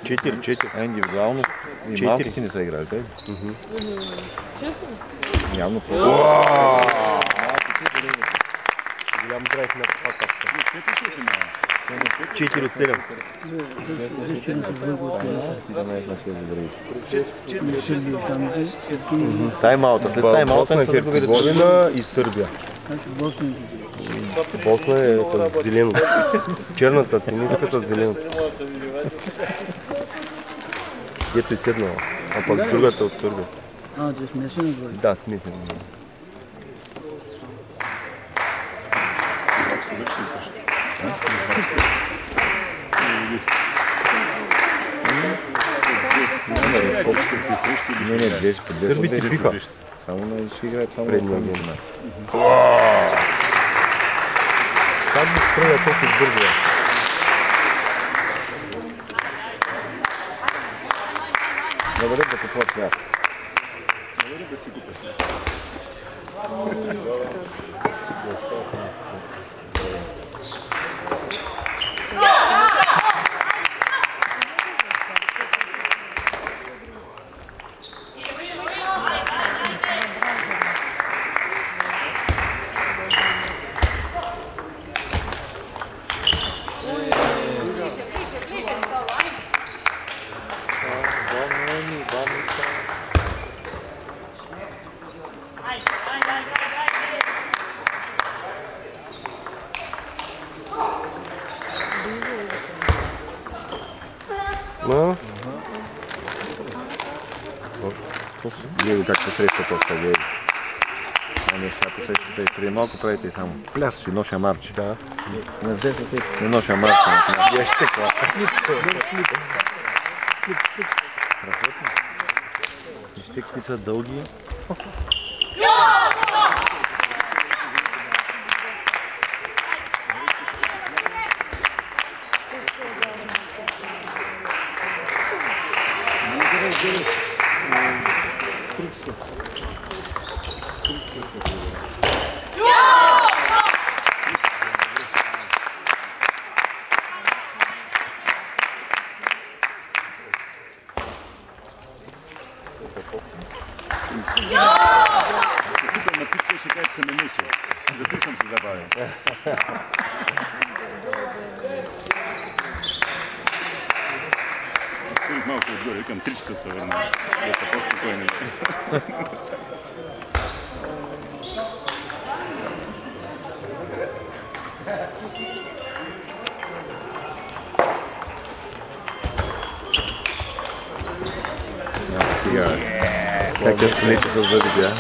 Четири. Индивидуално и малките не са играли, тъй? Честно? Явно по... Голям драйв на атаката. 4 от 7. Тайм-аута. След тайм-аута на Херцеговина и Сърбия. Босна е с зелено. Черната, тениската с зелено. Ето е седнала. А пък другата от Сърбия. Това е смесено? Да, смесено. Не, беше Сърбите биха. Само ще играят само предния на ген. нас. Как би строя то се сбързва? Добре, да какво трябва. Гледай как се среща то стадион. Ами сега посещате и преди малко правите и само плясаш едно шамарче. Да. Едно шамарче. Я ще така. Вижте какви са дълги. Зато съм се забавил. Спорих малко отгоре, викам 3 часа се върна. Да са по-спокойни. Как я свлече с зъбите, а?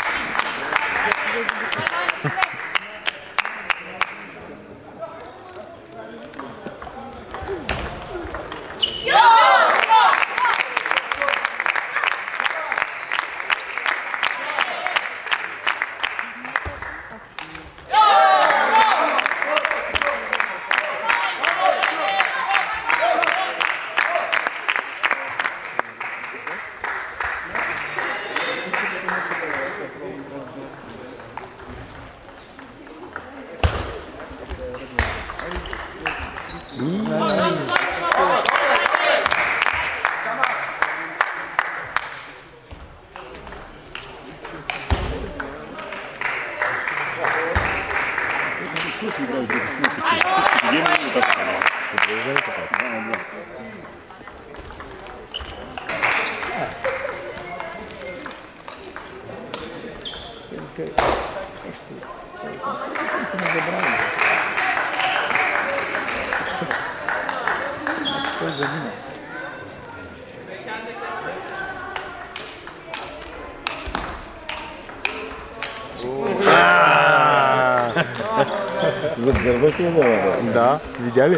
Загърбаш ли да? Да, видя ли?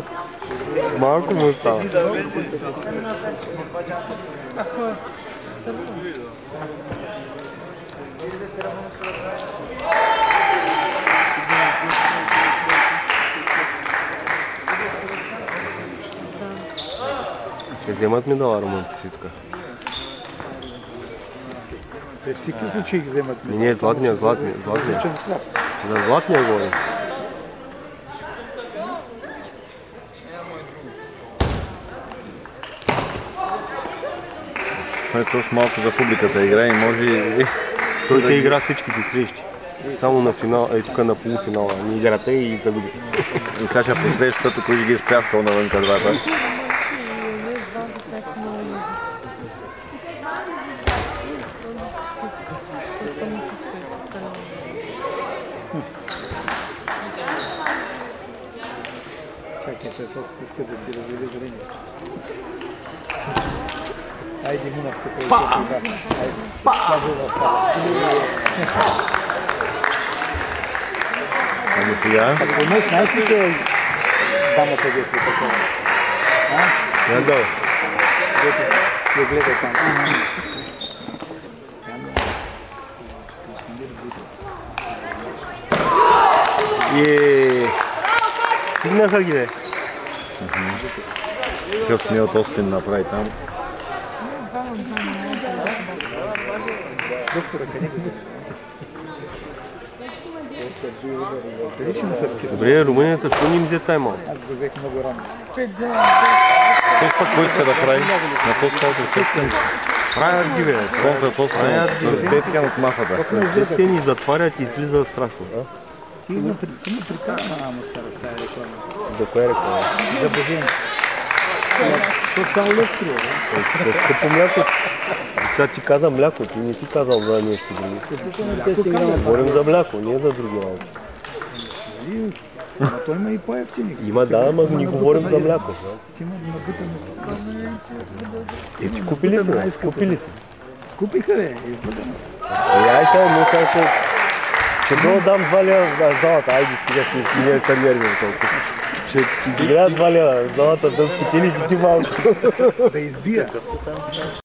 Малко му остава. Вземат медала романтици тук. При всеки случай вземат. Не, златния. За златния говорим. Той е малко за публиката игра и може... Той те игра всичките срещи. Само на финал, тук на полуфинала. Ни играта и загуби. И сега ще посрещат, кой ще ги изпляскал навънка двата. Чакайте, то се иска да ти развели зрение. Айде, минавка, той е Ами сега? Ако не знаеш ли те дамата дете такова? Я дал. Я гледа там. Стигнаха ги, бе. Какъв смел Остин направи там. Доктора, къде Добре, румънията, защо не им взе тайм-аут? Аз го взех много рано. Той пък кой иска да прави? На този Остин. Правят ги, бе. Контрат Остин с Бетхен от масата. Те ни затварят и излиза страшно. Ти има прикарана ама стара стая реклама. До коя реклама? За базин. То цял лев струва, бе. Скъпо мляко. Сега ти каза мляко, ти не си казал за нещо друго. Говорим за мляко, не за други работи. Ама той има и по-ефтини. Има, да, ама не говорим за мляко. Ти има набутано. Ти купили ли, бе? Купили ли? Купиха, бе, извъдено. Ай сега, но сега ще го дам 2 лева в залата. Айде, сега не се нервим толкова. Ще ти гледа 2 лева в залата да спечелиш и ти малко. Да избия.